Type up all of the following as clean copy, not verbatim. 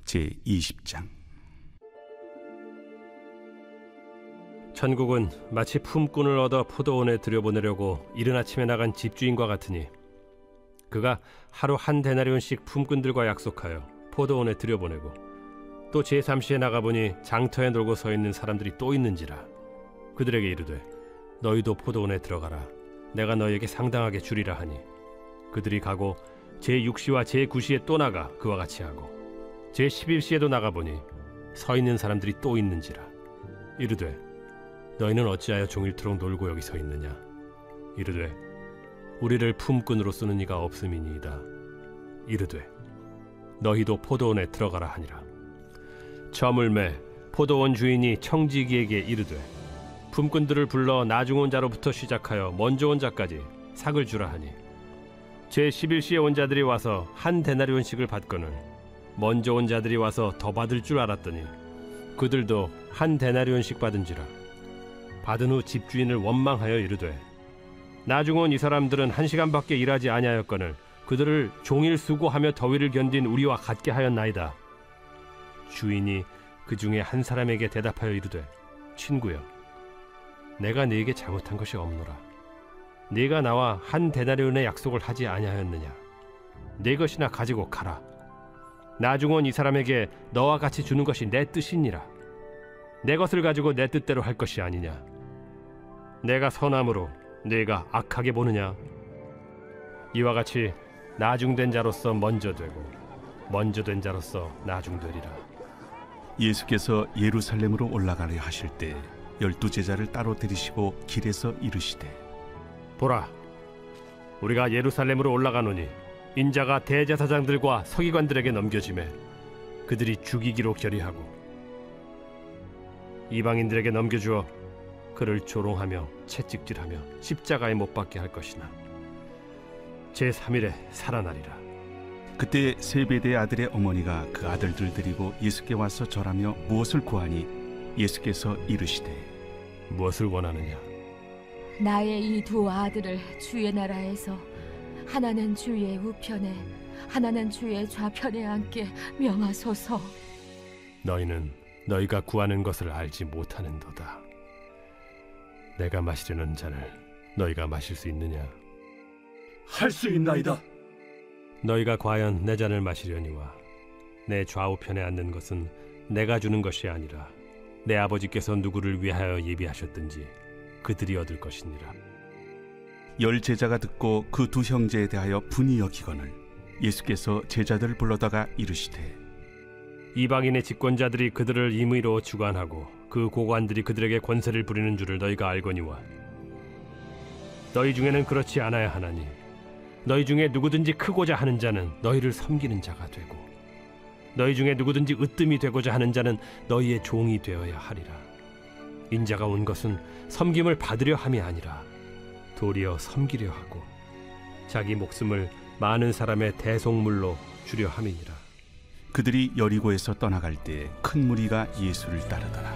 제20장. 천국은 마치 품꾼을 얻어 포도원에 들여보내려고 이른 아침에 나간 집주인과 같으니 그가 하루 한 데나리온씩 품꾼들과 약속하여 포도원에 들여보내고 또 제3시에 나가보니 장터에 놀고 서 있는 사람들이 또 있는지라 그들에게 이르되 너희도 포도원에 들어가라. 내가 너희에게 상당하게 주리라 하니 그들이 가고 제6시와 제9시에 또 나가 그와 같이 하고 제11시에도 나가보니 서 있는 사람들이 또 있는지라. 이르되 너희는 어찌하여 종일토록 놀고 여기 서 있느냐. 이르되 우리를 품꾼으로 쓰는 이가 없음이니이다. 이르되 너희도 포도원에 들어가라 하니라. 저물매 포도원 주인이 청지기에게 이르되 품꾼들을 불러 나중 온 자로부터 시작하여 먼저 온 자까지 삭을 주라 하니 제11시에 온 자들이 와서 한 데나리온씩을 받거늘 먼저 온 자들이 와서 더 받을 줄 알았더니 그들도 한 데나리온씩 받은지라. 받은 후 집주인을 원망하여 이르되 나중 온 이 사람들은 1시간밖에 일하지 아니하였거늘 그들을 종일 수고하며 더위를 견딘 우리와 같게 하였나이다. 주인이 그 중에 한 사람에게 대답하여 이르되 친구여 내가 네게 잘못한 것이 없노라. 네가 나와 한 데나리온의 약속을 하지 아니하였느냐. 네 것이나 가지고 가라. 나중 온 이 사람에게 너와 같이 주는 것이 내 뜻이니라. 내 것을 가지고 내 뜻대로 할 것이 아니냐. 내가 선함으로 네가 악하게 보느냐. 이와 같이 나중된 자로서 먼저 되고 먼저 된 자로서 나중되리라. 예수께서 예루살렘으로 올라가려 하실 때 12 제자를 따로 데리시고 길에서 이르시되 보라 우리가 예루살렘으로 올라가노니 인자가 대제사장들과 서기관들에게 넘겨지매 그들이 죽이기로 결의하고 이방인들에게 넘겨주어 그를 조롱하며 채찍질하며 십자가에 못 박게 할 것이나 제3일에 살아나리라. 그때 세베대의 아들의 어머니가 그 아들들 데리고 예수께 와서 절하며 무엇을 구하니 예수께서 이르시되 무엇을 원하느냐. 나의 이 두 아들을 주의 나라에서 하나는 주의 우편에 하나는 주의 좌편에 앉게 명하소서. 너희는 너희가 구하는 것을 알지 못하는도다. 내가 마시려는 잔을 너희가 마실 수 있느냐. 할 수 있나이다. 너희가 과연 내 잔을 마시려니와 내 좌우편에 앉는 것은 내가 주는 것이 아니라 내 아버지께서 누구를 위하여 예비하셨든지 그들이 얻을 것이니라. 10 제자가 듣고 그 두 형제에 대하여 분이 여기거늘 예수께서 제자들을 불러다가 이르시되 이방인의 집권자들이 그들을 임의로 주관하고 그 고관들이 그들에게 권세를 부리는 줄을 너희가 알거니와 너희 중에는 그렇지 않아야 하나니 너희 중에 누구든지 크고자 하는 자는 너희를 섬기는 자가 되고 너희 중에 누구든지 으뜸이 되고자 하는 자는 너희의 종이 되어야 하리라. 인자가 온 것은 섬김을 받으려 함이 아니라 도리어 섬기려 하고 자기 목숨을 많은 사람의 대속물로 주려 함이니라. 그들이 여리고에서 떠나갈 때 큰 무리가 예수를 따르더라.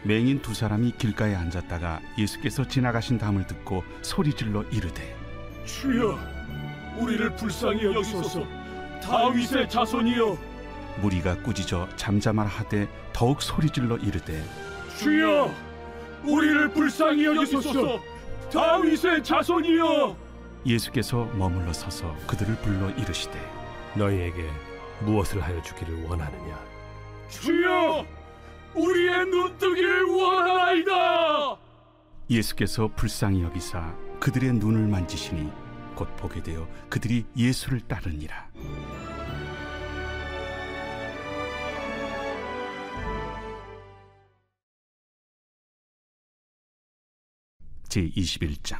맹인 2 사람이 길가에 앉았다가 예수께서 지나가신 담을 듣고 소리질러 이르되 주여 우리를 불쌍히 여기소서. 다윗의 자손이여. 무리가 꾸짖어 잠잠하라 하되 더욱 소리질러 이르되 주여 우리를 불쌍히 여기소서. 다윗의 자손이여. 예수께서 머물러 서서 그들을 불러 이르시되 너희에게 무엇을 하여 주기를 원하느냐. 주여 우리의 눈뜨기를 원하나이다. 예수께서 불쌍히 여기사 그들의 눈을 만지시니 곧 보게 되어 그들이 예수를 따르니라. 제21장.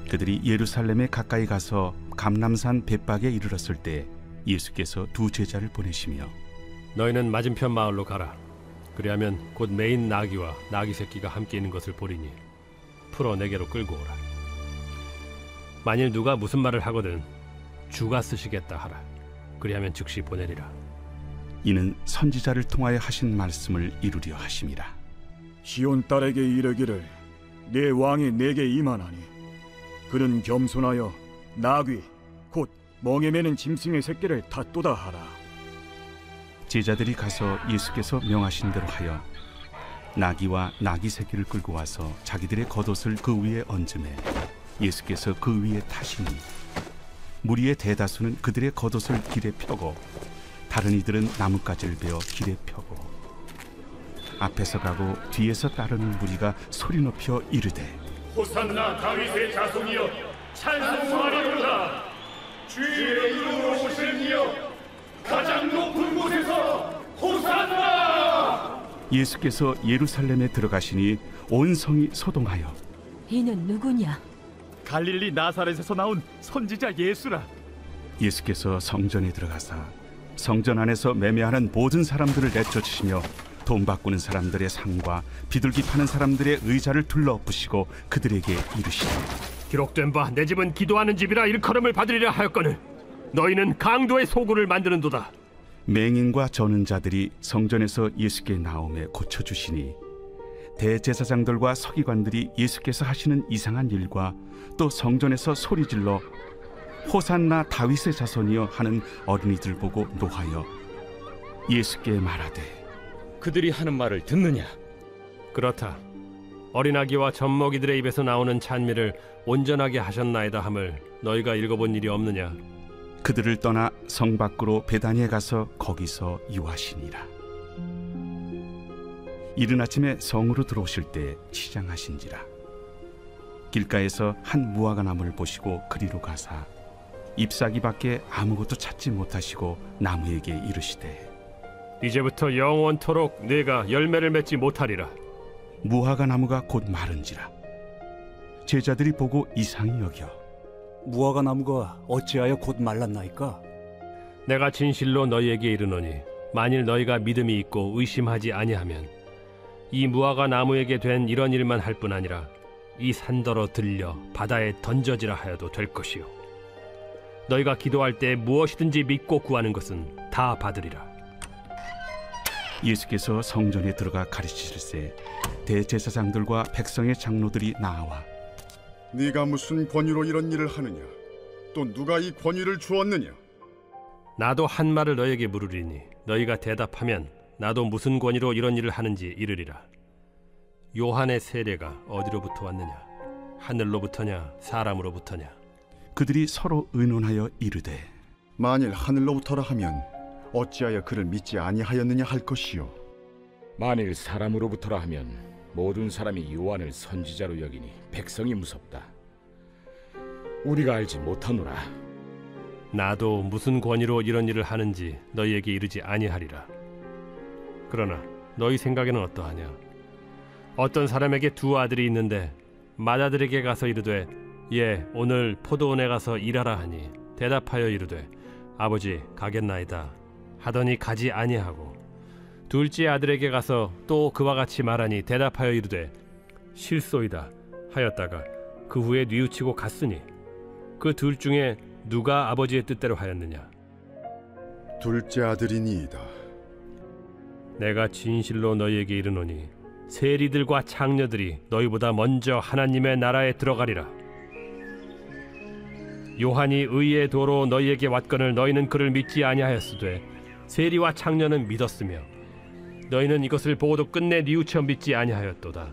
그들이 예루살렘에 가까이 가서 감람산 벳박에 이르렀을 때 예수께서 2 제자를 보내시며 너희는 맞은편 마을로 가라. 그리하면 곧 매인 나귀와 나귀 새끼가 함께 있는 것을 보리니 풀어 내게로 끌고 오라. 만일 누가 무슨 말을 하거든 주가 쓰시겠다 하라. 그리하면 즉시 보내리라. 이는 선지자를 통하여 하신 말씀을 이루려 하심이라. 시온 딸에게 이르기를 내 왕이 내게 임하나니 그는 겸손하여 나귀 곧 멍에 매는 짐승의 새끼를 닫도다 하라. 제자들이 가서 예수께서 명하신 대로 하여 나귀와 나귀 새끼를 끌고 와서 자기들의 겉옷을 그 위에 얹음에 예수께서 그 위에 타시니 무리의 대다수는 그들의 겉옷을 길에 펴고 다른 이들은 나뭇가지를 베어 길에 펴고 앞에서 가고 뒤에서 따르는 무리가 소리 높여 이르되 호산나 다윗의 자손이여 찬송하리로다. 주의 이름으로 오시는 이여 가장 높은 곳에서 호산나. 예수께서 예루살렘에 들어가시니 온 성이 소동하여 이는 누구냐? 갈릴리 나사렛에서 나온 선지자 예수라. 예수께서 성전에 들어가사 성전 안에서 매매하는 모든 사람들을 내쫓으시며 돈 바꾸는 사람들의 상과 비둘기 파는 사람들의 의자를 둘러엎으시고 그들에게 이르시되 기록된 바 내 집은 기도하는 집이라 일컬음을 받으리라 하였거늘 너희는 강도의 소굴을 만드는도다. 맹인과 저는 자들이 성전에서 예수께 나오매 고쳐주시니 대제사장들과 서기관들이 예수께서 하시는 이상한 일과 또 성전에서 소리질러 호산나 다윗의 자손이여 하는 어린이들 보고 노하여 예수께 말하되 그들이 하는 말을 듣느냐? 그렇다. 어린아기와 젖먹이들의 입에서 나오는 찬미를 온전하게 하셨나이다 함을 너희가 읽어본 일이 없느냐? 그들을 떠나 성 밖으로 베다니에 가서 거기서 유하시니라. 이른 아침에 성으로 들어오실 때 시장하신지라. 길가에서 한 무화과 나무를 보시고 그리로 가사 잎사귀밖에 아무것도 찾지 못하시고 나무에게 이르시되 이제부터 영원토록 네가 열매를 맺지 못하리라. 무화과 나무가 곧 마른지라. 제자들이 보고 이상히 여겨 무화과 나무가 어찌하여 곧 말랐나이까? 내가 진실로 너희에게 이르노니 만일 너희가 믿음이 있고 의심하지 아니하면 이 무화과 나무에게 된 이런 일만 할 뿐 아니라 이 산더러 들려 바다에 던져지라 하여도 될 것이요 너희가 기도할 때 무엇이든지 믿고 구하는 것은 다 받으리라. 예수께서 성전에 들어가 가르치실세 대제사장들과 백성의 장로들이 나와 네가 무슨 권위로 이런 일을 하느냐? 또 누가 이 권위를 주었느냐? 나도 한 말을 너희에게 물으리니 너희가 대답하면 나도 무슨 권위로 이런 일을 하는지 이르리라. 요한의 세례가 어디로부터 왔느냐? 하늘로부터냐 사람으로부터냐? 그들이 서로 의논하여 이르되 만일 하늘로부터라 하면 어찌하여 그를 믿지 아니하였느냐 할 것이요. 만일 사람으로부터라 하면 모든 사람이 요한을 선지자로 여기니 백성이 무섭다. 우리가 알지 못하노라. 나도 무슨 권위로 이런 일을 하는지 너희에게 이르지 아니하리라. 그러나 너희 생각에는 어떠하냐? 어떤 사람에게 두 아들이 있는데 맏아들에게 가서 이르되 예 오늘 포도원에 가서 일하라 하니 대답하여 이르되 아버지 가겠나이다 하더니 가지 아니하고 둘째 아들에게 가서 또 그와 같이 말하니 대답하여 이르되 실소이다 하였다가 그 후에 뉘우치고 갔으니 그 둘 중에 누가 아버지의 뜻대로 하였느냐? 둘째 아들이니이다. 내가 진실로 너희에게 이르노니 세리들과 창녀들이 너희보다 먼저 하나님의 나라에 들어가리라. 요한이 의의 도로 너희에게 왔거늘 너희는 그를 믿지 아니하였으되 세리와 창녀는 믿었으며 너희는 이것을 보고도 끝내 뉘우쳐 믿지 아니하였도다.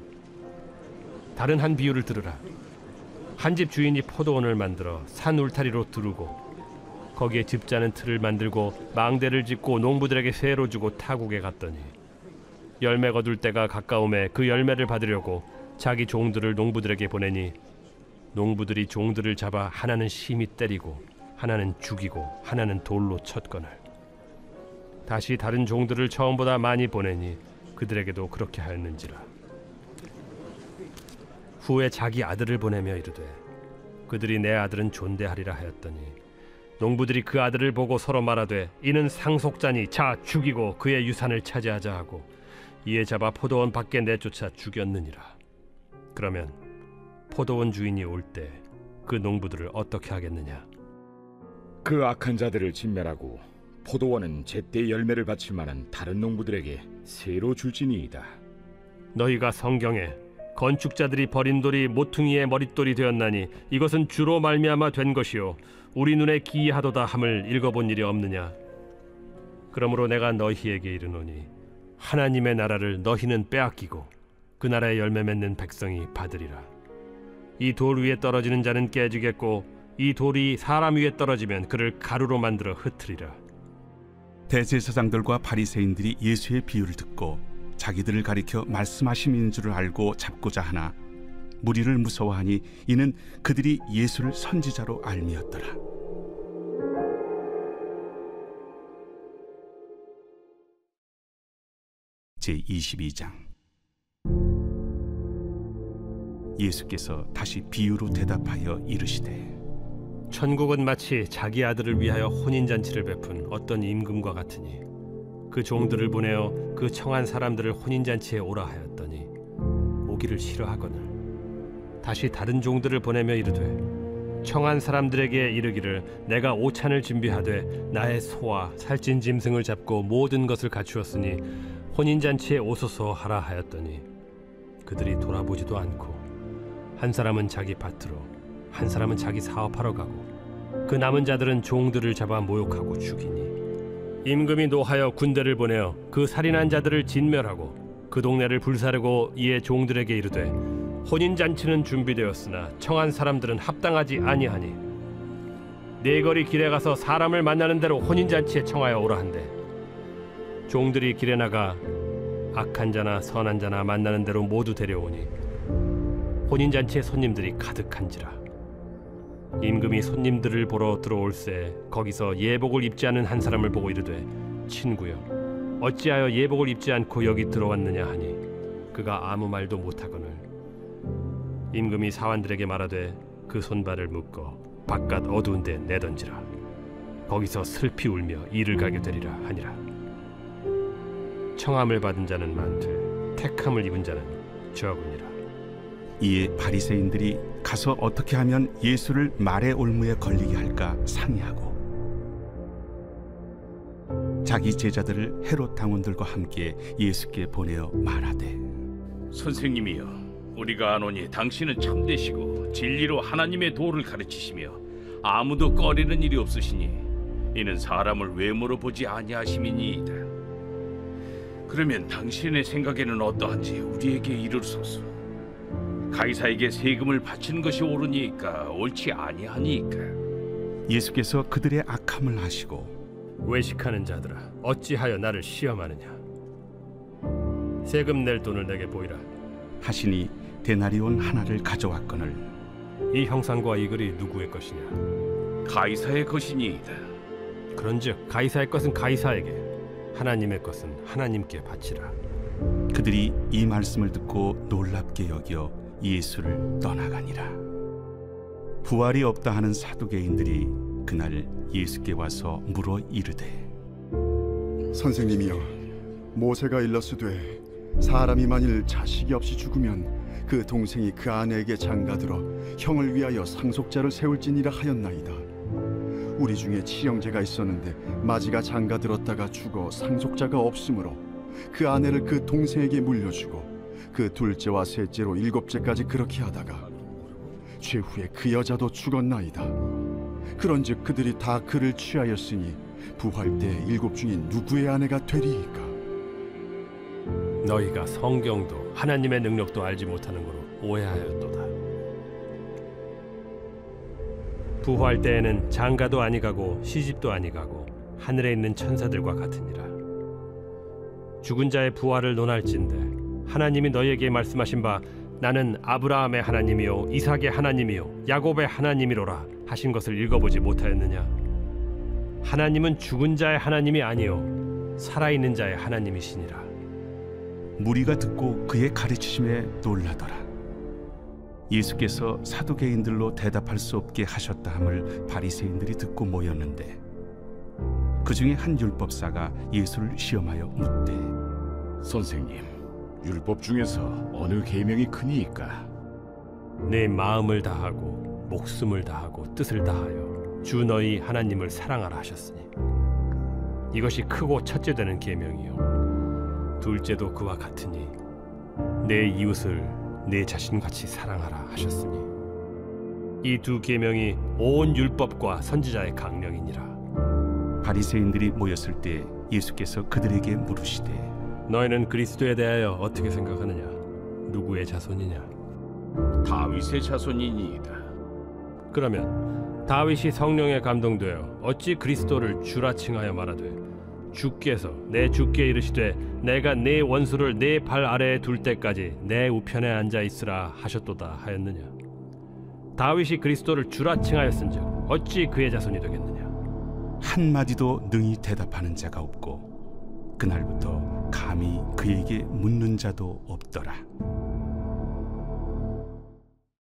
다른 한 비유를 들으라. 한 집 주인이 포도원을 만들어 산 울타리로 두르고 거기에 집자는 틀을 만들고 망대를 짓고 농부들에게 세로 주고 타국에 갔더니 열매 거둘 때가 가까움에 그 열매를 받으려고 자기 종들을 농부들에게 보내니 농부들이 종들을 잡아 하나는 심히 때리고 하나는 죽이고 하나는 돌로 쳤거늘 다시 다른 종들을 처음보다 많이 보내니 그들에게도 그렇게 하였는지라. 후에 자기 아들을 보내며 이르되 그들이 내 아들은 존대하리라 하였더니 농부들이 그 아들을 보고 서로 말하되 이는 상속자니 자 죽이고 그의 유산을 차지하자 하고 이에 잡아 포도원 밖에 내쫓아 죽였느니라. 그러면 포도원 주인이 올 때 그 농부들을 어떻게 하겠느냐? 그 악한 자들을 진멸하고 포도원은 제때 열매를 바칠 만한 다른 농부들에게 새로 줄지니이다. 너희가 성경에 건축자들이 버린 돌이 모퉁이의 머릿돌이 되었나니 이것은 주로 말미암아 된 것이요 우리 눈에 기이하도다 함을 읽어본 일이 없느냐? 그러므로 내가 너희에게 이르노니 하나님의 나라를 너희는 빼앗기고 그 나라의 열매 맺는 백성이 받으리라. 이 돌 위에 떨어지는 자는 깨지겠고 이 돌이 사람 위에 떨어지면 그를 가루로 만들어 흩으리라. 대제사장들과 바리새인들이 예수의 비유를 듣고 자기들을 가리켜 말씀하심인 줄을 알고 잡고자 하나 무리를 무서워하니 이는 그들이 예수를 선지자로 알미었더라. 제22장. 예수께서 다시 비유로 대답하여 이르시되 천국은 마치 자기 아들을 위하여 혼인잔치를 베푼 어떤 임금과 같으니 그 종들을 보내어 그 청한 사람들을 혼인잔치에 오라 하였더니 오기를 싫어하거늘 다시 다른 종들을 보내며 이르되 청한 사람들에게 이르기를 내가 오찬을 준비하되 나의 소와 살찐 짐승을 잡고 모든 것을 갖추었으니 혼인잔치에 오소서 하라 하였더니 그들이 돌아보지도 않고 한 사람은 자기 밭으로 한 사람은 자기 사업하러 가고 그 남은 자들은 종들을 잡아 모욕하고 죽이니 임금이 노하여 군대를 보내어 그 살인한 자들을 진멸하고 그 동네를 불사르고 이에 종들에게 이르되 혼인잔치는 준비되었으나 청한 사람들은 합당하지 아니하니 네거리 길에 가서 사람을 만나는 대로 혼인잔치에 청하여 오라 한대 종들이 길에 나가 악한 자나 선한 자나 만나는 대로 모두 데려오니 혼인잔치에 손님들이 가득한지라. 임금이 손님들을 보러 들어올새 거기서 예복을 입지 않은 한 사람을 보고 이르되 친구여 어찌하여 예복을 입지 않고 여기 들어왔느냐 하니 그가 아무 말도 못하거늘 임금이 사환들에게 말하되 그 손발을 묶어 바깥 어두운 데 내던지라. 거기서 슬피 울며 이를 가게 되리라 하니라. 청함을 받은 자는 많되 택함을 입은 자는 적으니라. 이에 바리새인들이 가서 어떻게 하면 예수를 말의 올무에 걸리게 할까 상의하고 자기 제자들을 헤롯 당원들과 함께 예수께 보내어 말하되 선생님이여 우리가 아노니 당신은 참되시고 진리로 하나님의 도를 가르치시며 아무도 꺼리는 일이 없으시니 이는 사람을 외모로 보지 아니하심이니이다. 그러면 당신의 생각에는 어떠한지 우리에게 이르소서. 가이사에게 세금을 바치는 것이 옳으니까 옳지 아니하니까. 예수께서 그들의 악함을 아시고 외식하는 자들아 어찌하여 나를 시험하느냐. 세금 낼 돈을 내게 보이라 하시니 데나리온 하나를 가져왔거늘 이 형상과 이 글이 누구의 것이냐. 가이사의 것이니이다. 그런즉 가이사의 것은 가이사에게 하나님의 것은 하나님께 바치라. 그들이 이 말씀을 듣고 놀랍게 여겨 예수를 떠나가니라. 부활이 없다 하는 사두개인들이 그날 예수께 와서 물어 이르되 선생님이여 모세가 일렀으되 사람이 만일 자식이 없이 죽으면 그 동생이 그 아내에게 장가들어 형을 위하여 상속자를 세울지니라 하였나이다. 우리 중에 친형제가 있었는데 마지가 장가들었다가 죽어 상속자가 없으므로 그 아내를 그 동생에게 물려주고 그 둘째와 셋째로 7째까지 그렇게 하다가 최후에 그 여자도 죽었나이다. 그런즉 그들이 다 그를 취하였으니 부활 때 7 중에 누구의 아내가 되리이까? 너희가 성경도 하나님의 능력도 알지 못하는 거로 오해하였도다. 부활 때에는 장가도 아니가고 시집도 아니가고 하늘에 있는 천사들과 같으니라. 죽은 자의 부활을 논할진대 하나님이 너희에게 말씀하신 바 나는 아브라함의 하나님이요 이삭의 하나님이요 야곱의 하나님이로라 하신 것을 읽어보지 못하였느냐. 하나님은 죽은 자의 하나님이 아니요 살아있는 자의 하나님이시니라. 무리가 듣고 그의 가르치심에 놀라더라. 예수께서 사두개인들로 대답할 수 없게 하셨다 함을 바리새인들이 듣고 모였는데 그 중에 한 율법사가 예수를 시험하여 묻되 선생님, 율법 중에서 어느 계명이 크니이까? 내 마음을 다하고 목숨을 다하고 뜻을 다하여 주 너희 하나님을 사랑하라 하셨으니 이것이 크고 첫째 되는 계명이요 둘째도 그와 같으니 내 이웃을 내 자신같이 사랑하라 하셨으니 이 두 계명이 온 율법과 선지자의 강령이니라. 바리새인들이 모였을 때 예수께서 그들에게 물으시되 너희는 그리스도에 대하여 어떻게 생각하느냐? 누구의 자손이냐? 다윗의 자손이니이다. 그러면 다윗이 성령에 감동되어 어찌 그리스도를 주라 칭하여 말하되 주께서 내 주께 이르시되 내가 네 원수를 네 발 아래에 둘 때까지 내 우편에 앉아 있으라 하셨도다 하였느냐? 다윗이 그리스도를 주라 칭하였은즉 어찌 그의 자손이 되겠느냐? 한마디도 능히 대답하는 자가 없고 그날부터 감히 그에게 묻는 자도 없더라.